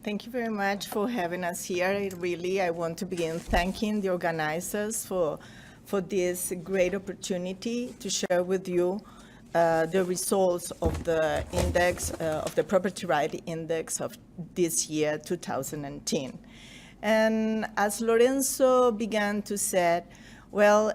Thank you very much for having us here. I want to begin thanking the organizers for this great opportunity to share with you the results of the index, of the Property Right Index of this year, 2010. And as Lorenzo began to say, well,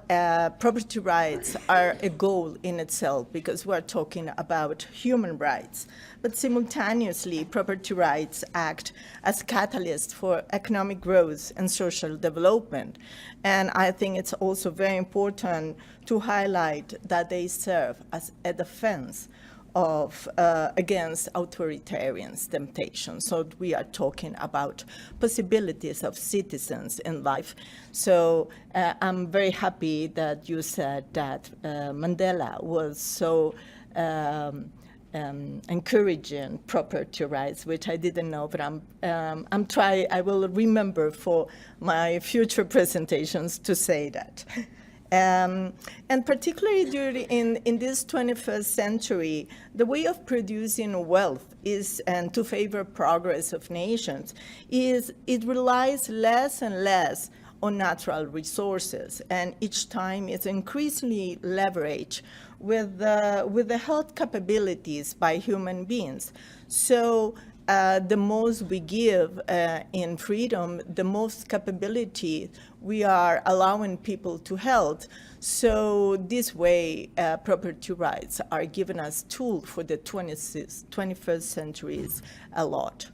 property rights are a goal in itself because we're talking about human rights. But simultaneously, property rights act as catalysts for economic growth and social development. And I think it's also very important to highlight that they serve as a defense of against authoritarian temptations. So we are talking about possibilities of citizens in life. So I'm very happy that you said that Mandela was so encouraging property rights, which I didn't know, but I will remember for my future presentations to say that. And particularly in this 21st century, the way of producing wealth and to favor progress of nations it relies less and less on natural resources, and each time it's increasingly leveraged with the health capabilities by human beings. So the most we give in freedom, the most capability we are allowing people to health. So this way, property rights are giving us tools for the 21st centuries a lot.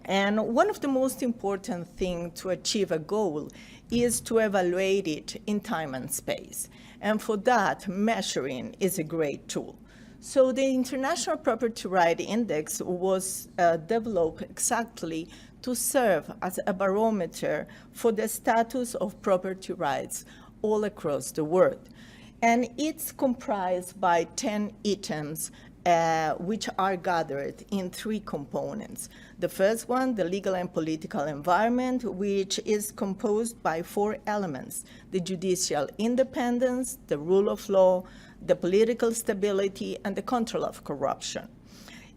And one of the most important things to achieve a goal is to evaluate it in time and space. And for that, measuring is a great tool. So the International Property Right Index was developed exactly to serve as a barometer for the status of property rights all across the world. And it's comprised by 10 items which are gathered in 3 components. The first one, the legal and political environment, which is composed by 4 elements: the judicial independence, the rule of law, the political stability, and the control of corruption.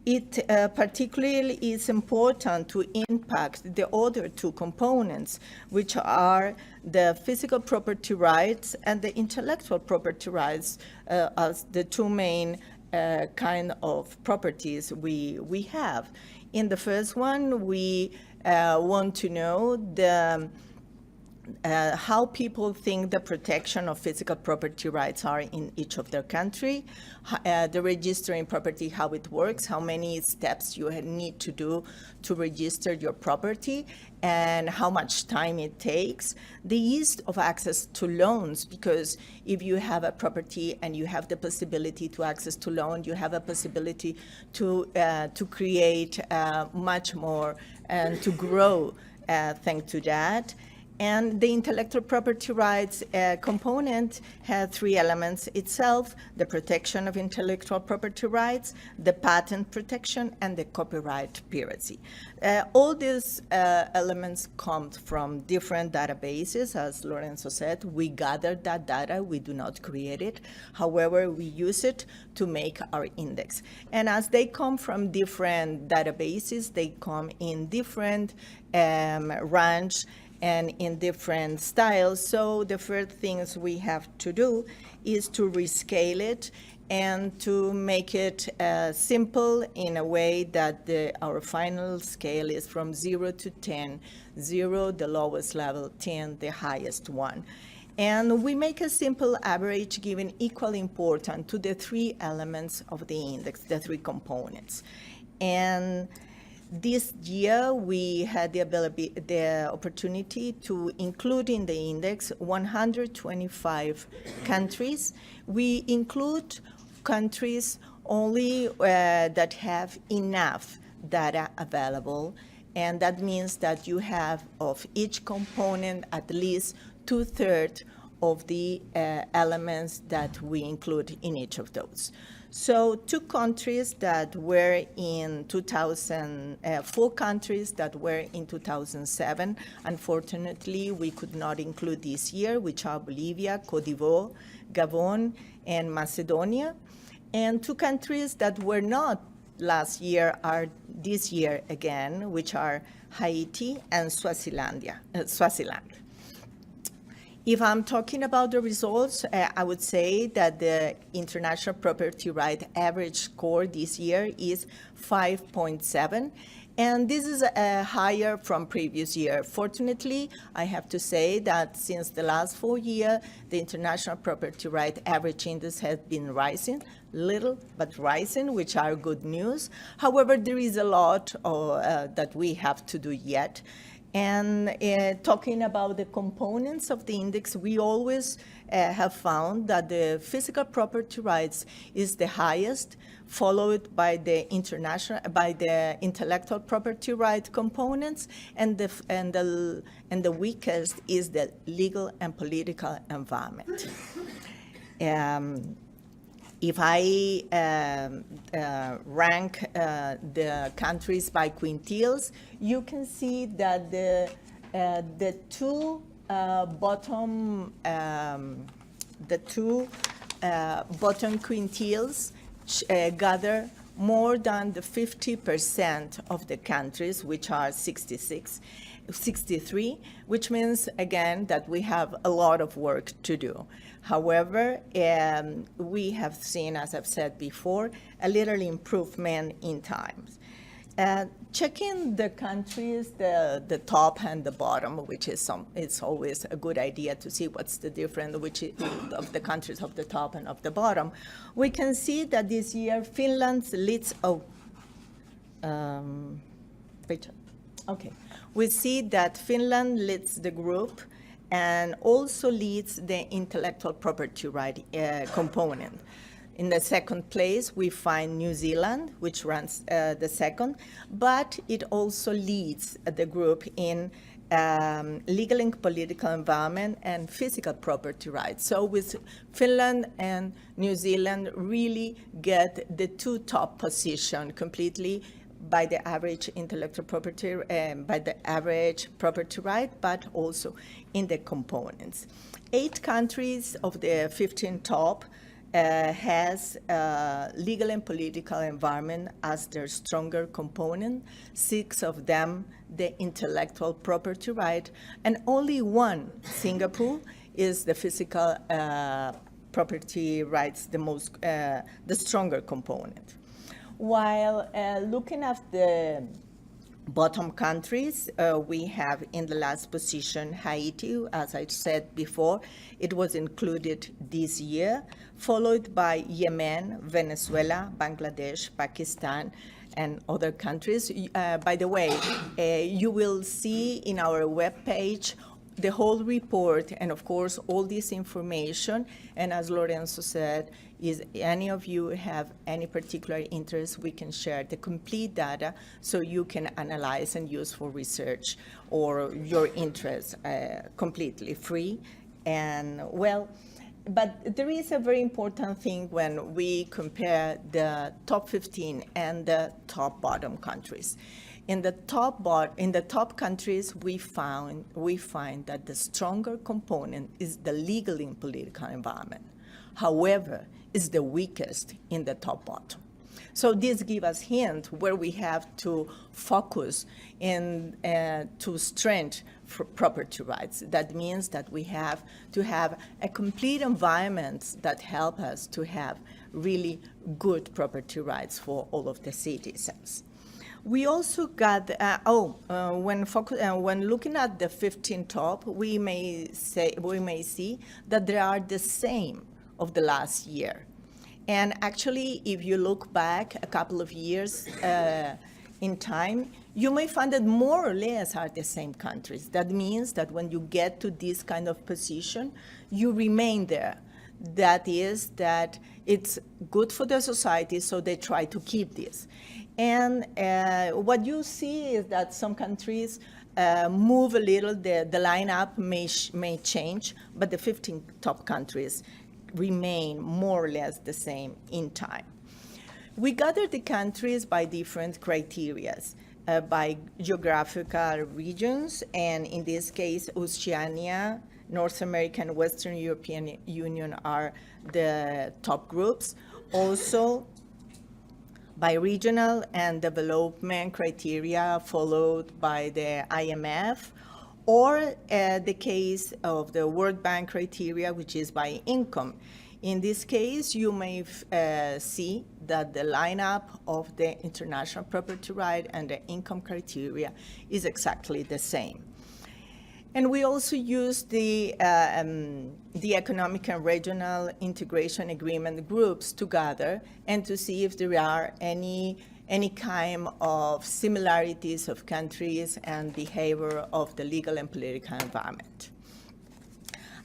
It particularly is important to impact the other 2 components, which are the physical property rights and the intellectual property rights as the 2 main kind of properties we have. In the first one, we want to know how people think the protection of physical property rights are in each of their country, the registering property, how it works, how many steps you need to do to register your property, and how much time it takes, the ease of access to loans, because if you have a property and you have the possibility to access to loan, you have a possibility to create much more and to grow thanks to that. And the intellectual property rights component has 3 elements itself: the protection of intellectual property rights, the patent protection, and the copyright piracy. All these elements come from different databases. As Lorenzo said, we gather that data, we do not create it. However, we use it to make our index. And as they come from different databases, they come in different range and in different styles. So the first things we have to do is to rescale it and to make it simple in a way that our final scale is from 0 to 10, 0 the lowest level, 10 the highest one. And we make a simple average giving equal importance to the 3 elements of the index, the 3 components. And this year, we had the opportunity to include in the index 125 countries. We include countries only that have enough data available, and that means that you have of each component at least 2/3 of the elements that we include in each of those. So 2 countries that were in 4 countries that were in 2007, unfortunately, we could not include this year, which are Bolivia, Cote d'Ivoire, Gabon, and Macedonia. And 2 countries that were not last year are this year again, which are Haiti and Swaziland. If I'm talking about the results, I would say that the international property right average score this year is 5.7, and this is higher from previous year. Fortunately, I have to say that since the last 4 years, the international property right average index has been rising, little but rising, which are good news. However, there is a lot that we have to do yet. And talking about the components of the index, we always have found that the physical property rights is the highest, followed by the intellectual property right components, and the weakest is the legal and political environment. If I rank the countries by quintiles, you can see that the two bottom quintiles gather more than the 50% of the countries, which are 63, which means, again, that we have a lot of work to do. However, we have seen, as I've said before, a little improvement in times. Checking the countries, the top and the bottom, which is it's always a good idea to see what's the difference of the countries of the top and of the bottom. We can see that this year Finland leads. We see that Finland leads the group and also leads the intellectual property right component. In the second place, we find New Zealand, which runs the second, but it also leads the group in legal and political environment and physical property rights. So with Finland and New Zealand really get the two top position completely by the average intellectual property, by the average property right, but also in the components. 8 countries of the 15 top has legal and political environment as their stronger component, 6 of them the intellectual property right, and only 1, Singapore, is the physical property rights, the stronger component. While looking at the bottom countries, we have in the last position Haiti, as I said before, it was included this year, followed by Yemen, Venezuela, Bangladesh, Pakistan, and other countries. By the way, you will see in our webpage the whole report and, of course, all this information. And as Lorenzo said, if any of you have any particular interest, we can share the complete data so you can analyze and use for research or your interest completely free. And well, but there is a very important thing when we compare the top 15 and the top bottom countries. In the top countries, we find that the stronger component is the legal and political environment. However, it's the weakest in the top bottom. So this gives us hint where we have to focus in to strengthen property rights. That means that we have to have a complete environment that help us to have really good property rights for all of the citizens. We also got, when looking at the 15 top, we may see that they are the same of the last year. And actually, if you look back a couple of years in time, you may find that more or less are the same countries. That means that when you get to this kind of position, you remain there. That is that it's good for the society, so they try to keep this. And what you see is that some countries move a little, the lineup may change, but the 15 top countries remain more or less the same in time. We gathered the countries by different criteria, by geographical regions, and in this case, Oceania, North America, and Western European Union are the top groups. Also, by regional and development criteria followed by the IMF, or the case of the World Bank criteria, which is by income. In this case, you may see that the lineup of the international property right and the income criteria is exactly the same. And we also use the economic and regional integration agreement groups together and to see if there are any kind of similarities of countries and behavior of the legal and political environment.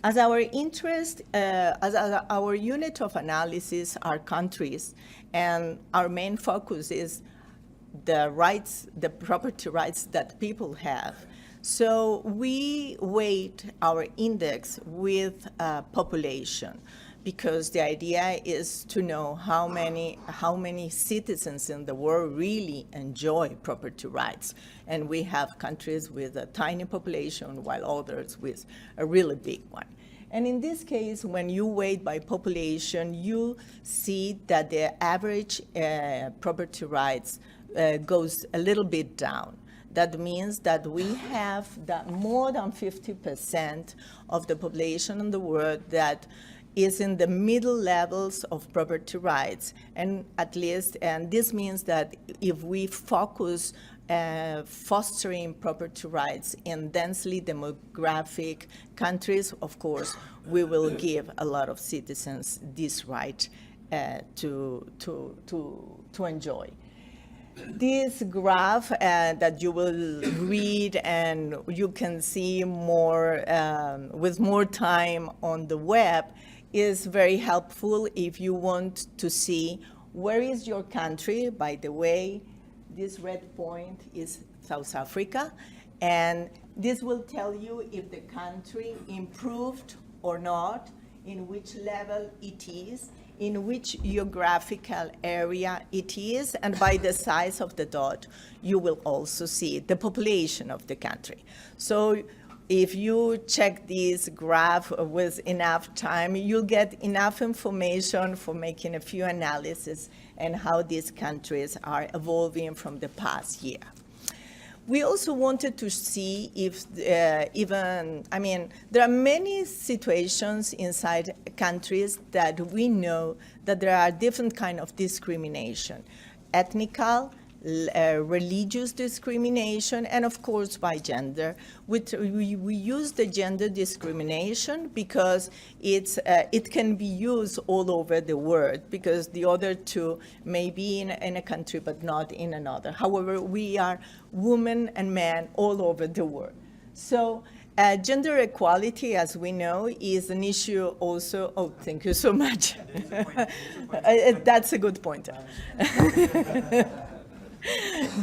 As our interest, as our unit of analysis are countries, and our main focus is the rights, the property rights that people have. So we weight our index with population, because the idea is to know how many citizens in the world really enjoy property rights. And we have countries with a tiny population, while others with a really big one. And in this case, when you weight by population, you see that the average property rights goes a little bit down. That means that we have that more than 50% of the population in the world that is in the middle levels of property rights. And at least, and this means that if we focus fostering property rights in densely demographic countries, of course, we will give a lot of citizens this right to enjoy. This graph that you will read and you can see more with more time on the web is very helpful if you want to see where is your country. By the way, this red point is South Africa, and this will tell you if the country improved or not, in which level it is, in which geographical area it is, and by the size of the dot, you will also see the population of the country. So if you check this graph with enough time, you'll get enough information for making a few analyses and how these countries are evolving from the past year. We also wanted to see if there are many situations inside countries that we know that there are different kinds of discrimination, ethnical, religious discrimination, and of course by gender. We use the gender discrimination because it can be used all over the world, because the other two may be in a country but not in another. However, we are women and men all over the world. So gender equality, as we know, is an issue also. Oh, thank you so much. That's a good point.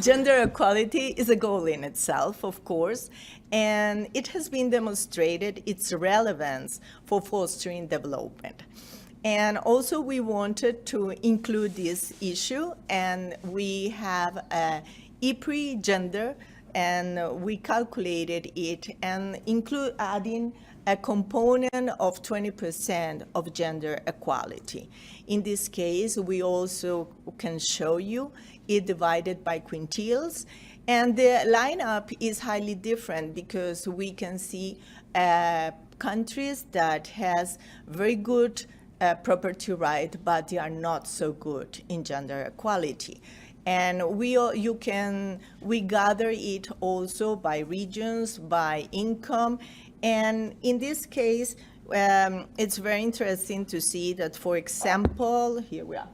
Gender equality is a goal in itself, of course, and it has been demonstrated its relevance for fostering development. And also we wanted to include this issue, and we have IPRI gender, and we calculated it and include adding a component of 20% of gender equality. In this case, we also can show you it divided by quintiles, and the lineup is highly different because we can see countries that has very good property right, but they are not so good in gender equality. And we gather it also by regions, by income, and in this case, it's very interesting to see that, for example, here we are.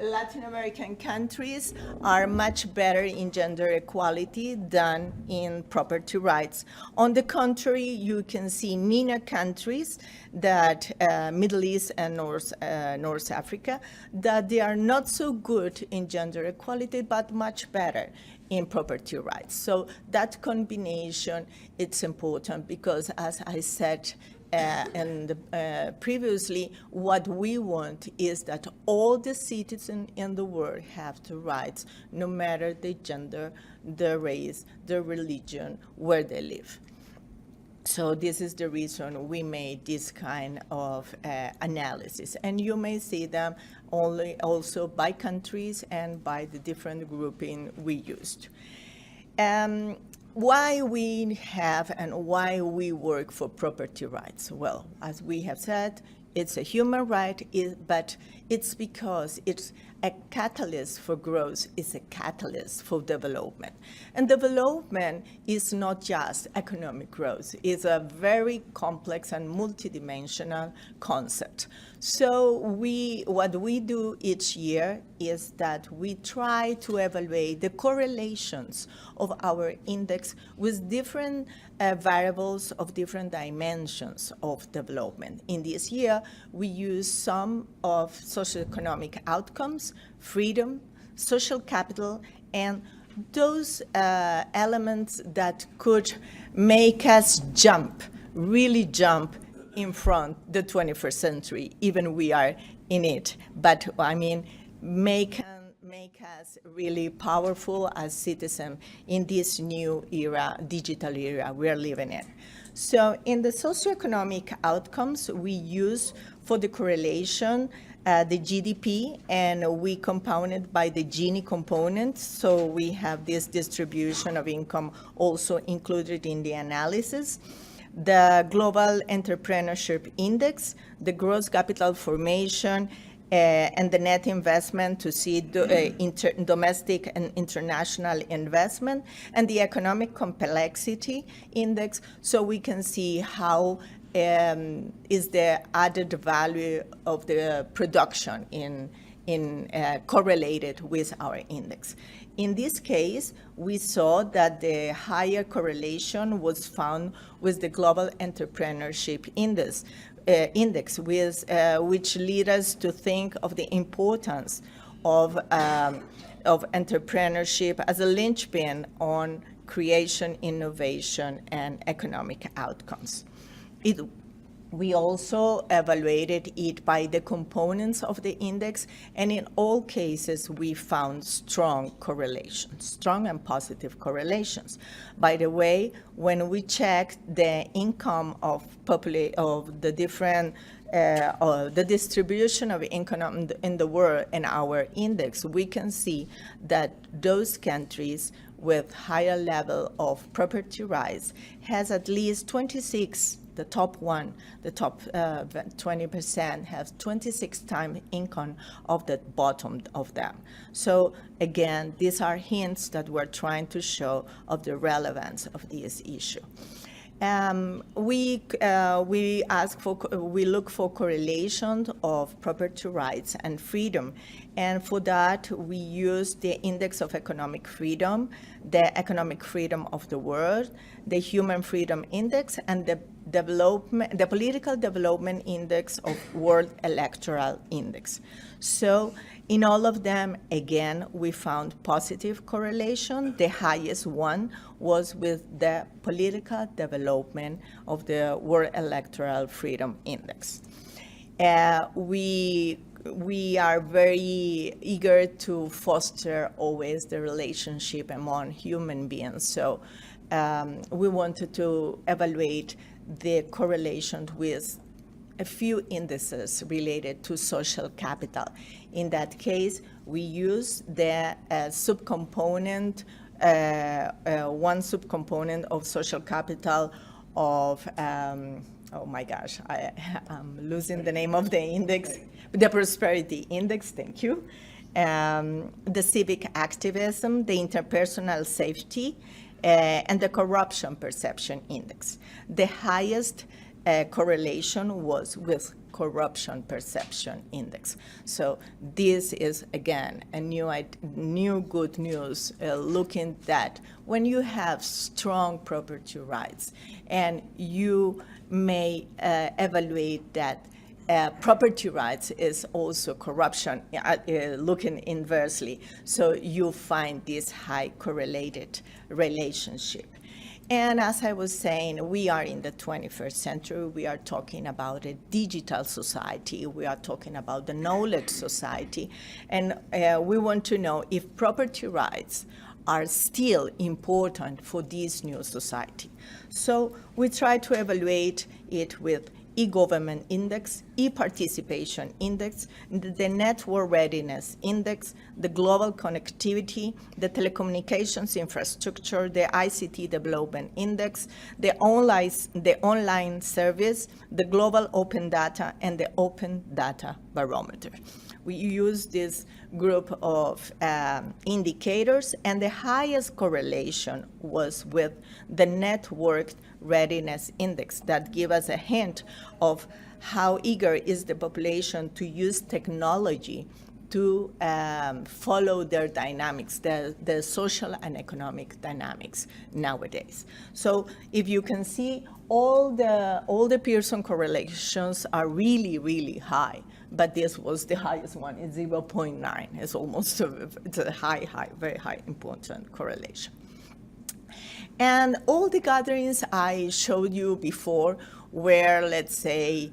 Latin American countries are much better in gender equality than in property rights. On the contrary, you can see MENA countries, that Middle East and North Africa, that they are not so good in gender equality, but much better in property rights. So that combination, it's important because, as I said, previously, what we want is that all the citizens in the world have the rights, no matter the gender, the race, the religion, where they live. So this is the reason we made this kind of analysis. And you may see them also by countries and by the different grouping we used. Why we have and why we work for property rights? Well, as we have said, it's a human right, but it's because it's a catalyst for growth, it's a catalyst for development. And development is not just economic growth, it's a very complex and multidimensional concept. So what we do each year is that we try to evaluate the correlations of our index with different variables of different dimensions of development. In this year, we use some of socioeconomic outcomes, freedom, social capital, and those elements that could make us jump, really jump in front the 21st century, even we are in it. But I mean, make us really powerful as citizens in this new era, digital era we are living in. So in the socioeconomic outcomes, we use for the correlation the GDP, and we compound it by the Gini component. So we have this distribution of income also included in the analysis. The Global Entrepreneurship Index, the gross capital formation, and the net investment to see domestic and international investment, and the economic complexity index, so we can see how is the added value of the production correlated with our index. In this case, we saw that the higher correlation was found with the Global Entrepreneurship Index, which lead us to think of the importance of entrepreneurship as a linchpin on creation, innovation, and economic outcomes. We also evaluated it by the components of the index, and in all cases, we found strong correlations, strong and positive correlations. By the way, when we checked the income of the different, the distribution of income in the world in our index, we can see that those countries with higher level of property rights has at least 26. The top 20% has 26 times income of the bottom of them. So again, these are hints that we're trying to show of the relevance of this issue. We look for correlations of property rights and freedom, and for that we use the Index of Economic Freedom, the Economic Freedom of the World, the Human Freedom Index, and the Political Development Index of World Electoral Index. So in all of them, again, we found positive correlation. The highest one was with the Political Development of the World Electoral Freedom Index. We are very eager to foster always the relationship among human beings. So we wanted to evaluate the correlation with a few indices related to social capital. In that case, we use the subcomponent, one subcomponent of social capital of, oh my gosh, I'm losing the name of the index, the Prosperity Index, thank you. The civic activism, the interpersonal safety, and the corruption perception index. The highest correlation was with corruption perception index. So this is, again, a new good news, looking that when you have strong property rights and you may evaluate that property rights is also corruption, looking inversely. So you find this high correlated relationship. And as I was saying, we are in the 21st century. We are talking about a digital society. We are talking about the knowledge society. And we want to know if property rights are still important for this new society. So we try to evaluate it with e-government index, e-participation index, the network readiness index, the global connectivity, the telecommunications infrastructure, the ICT development index, the online service, the global open data, and the open data barometer. We use this group of indicators, and the highest correlation was with the network readiness index that give us a hint of how eager is the population to use technology to follow their dynamics, the social and economic dynamics nowadays. So if you can see, all the Pearson correlations are really, really high, but this was the highest one. It's 0.9. It's almost it's a high, very high important correlation. And all the gatherings I showed you before were, let's say,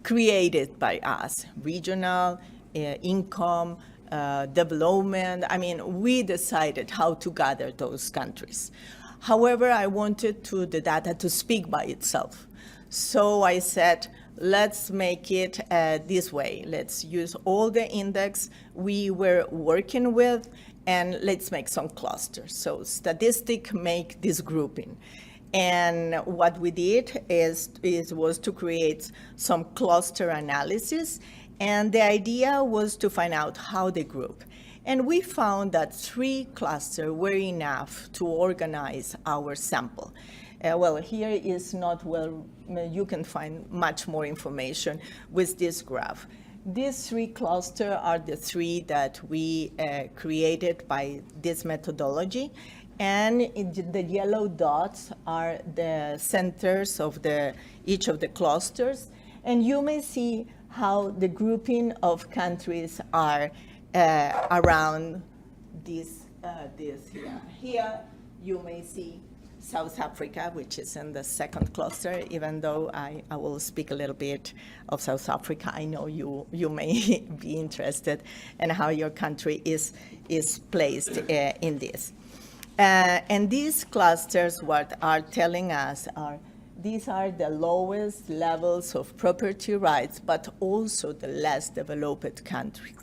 created by us, regional, income, development. I mean, we decided how to gather those countries. However, I wanted the data to speak by itself. So I said, let's make it this way. Let's use all the index we were working with, and let's make some clusters. So statistics make this grouping. And what we did was to create some cluster analysis, and the idea was to find out how they group. And we found that 3 clusters were enough to organize our sample. Well, here is not well, you can find much more information with this graph. These 3 clusters are the 3 that we created by this methodology. And the yellow dots are the centers of each of the clusters. And you may see how the grouping of countries are around this here. Here you may see South Africa, which is in the second cluster, even though I will speak a little bit of South Africa. I know you may be interested in how your country is placed in this. And these clusters, what are telling us these are the lowest levels of property rights, but also the less developed countries.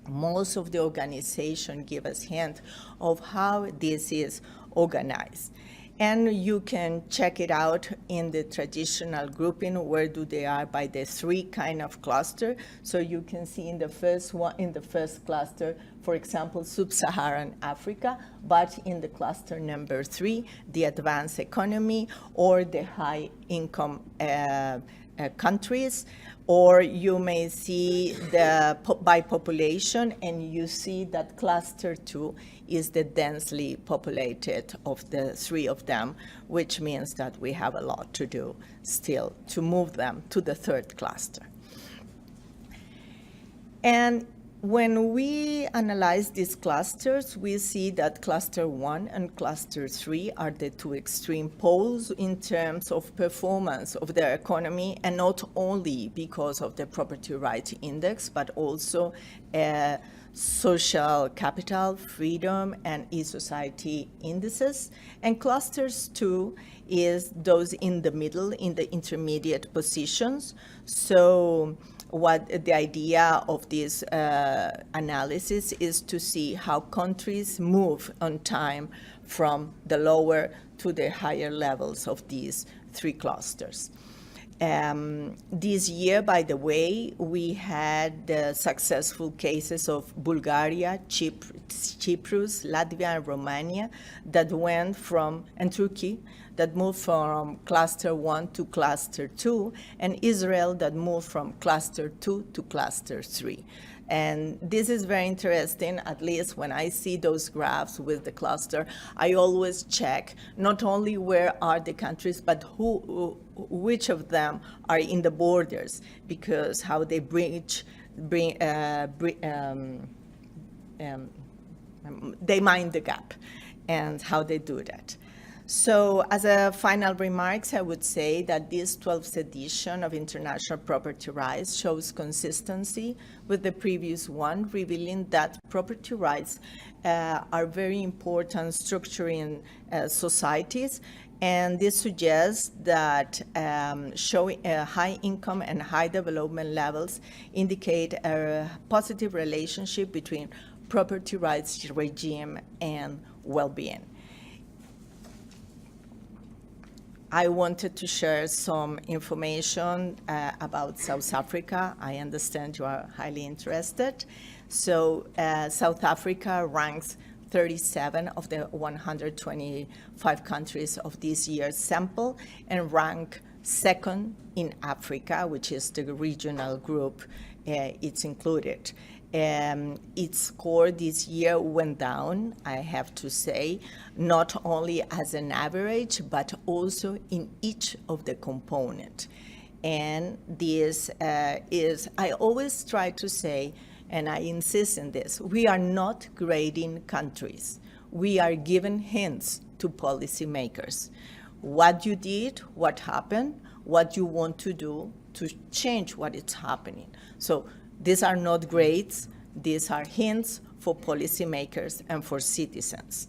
Most of the organization give us hint of how this is organized. And you can check it out in the traditional grouping, where do they are by the 3 kind of cluster. So you can see in the first cluster, for example, Sub-Saharan Africa, but in the cluster number 3, the advanced economy or the high income countries. Or you may see by population, and you see that cluster 2 is the densely populated of the 3 of them, which means that we have a lot to do still to move them to the 3rd cluster. And when we analyze these clusters, we see that cluster 1 and cluster 3 are the 2 extreme poles in terms of performance of their economy, and not only because of the property rights index, but also social capital, freedom, and e-society indices. And clusters 2 is those in the middle, in the intermediate positions. So what the idea of this analysis is to see how countries move on time from the lower to the higher levels of these 3 clusters. This year, by the way, we had successful cases of Bulgaria, Cyprus, Latvia, and Romania that went from, and Turkey, that moved from cluster 1 to cluster 2, and Israel that moved from cluster 2 to cluster 3. And this is very interesting. At least when I see those graphs with the cluster, I always check not only where are the countries, but which of them are in the borders, because how they they mind the gap and how they do that. So as a final remarks, I would say that this 12th edition of International Property Rights shows consistency with the previous one, revealing that property rights are very important structuring societies. And this suggests that showing high income and high development levels indicate a positive relationship between property rights regime and well-being. I wanted to share some information about South Africa. I understand you are highly interested. So South Africa ranks 37 of the 125 countries of this year's sample and rank second in Africa, which is the regional group it's included. Its score this year went down, I have to say, not only as an average, but also in each of the components. And this is, I always try to say, and I insist on this, we are not grading countries. We are giving hints to policymakers. What you did, what happened, what you want to do to change what is happening. So these are not grades, these are hints for policymakers and for citizens.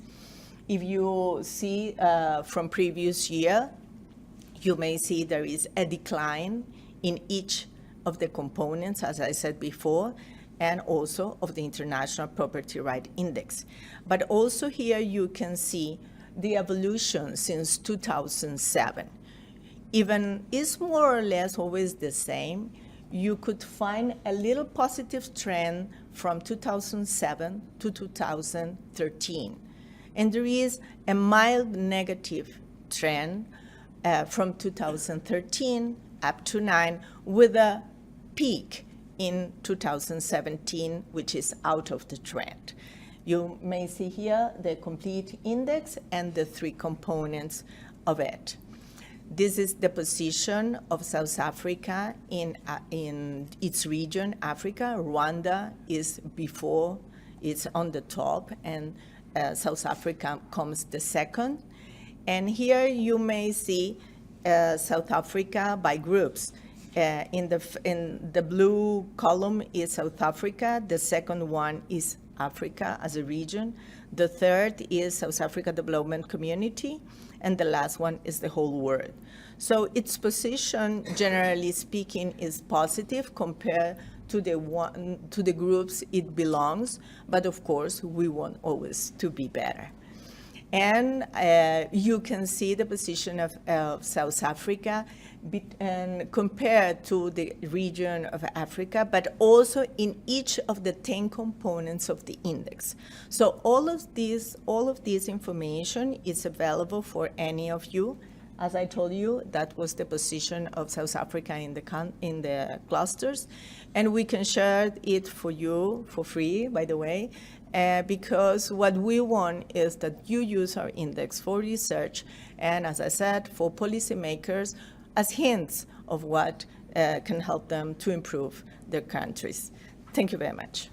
If you see from previous year, you may see there is a decline in each of the components, as I said before, and also of the International Property Right Index. But also here you can see the evolution since 2007. Even it's more or less always the same. You could find a little positive trend from 2007 to 2013. And there is a mild negative trend from 2013 up to 9 with a peak in 2017, which is out of the trend. You may see here the complete index and the three components of it. This is the position of South Africa in its region, Africa. Rwanda is before, it's on the top, and South Africa comes the second. And here you may see South Africa by groups. In the blue column is South Africa. The second one is Africa as a region. The third is South Africa Development Community. And the last one is the whole world. So its position, generally speaking, is positive compared to the groups it belongs. But of course, we want always to be better. And you can see the position of South Africa and compared to the region of Africa, but also in each of the 10 components of the index. So all of this information is available for any of you. As I told you, that was the position of South Africa in the clusters. And we can share it for you for free, by the way, because what we want is that you use our index for research and, as I said, for policymakers as hints of what can help them to improve their countries. Thank you very much.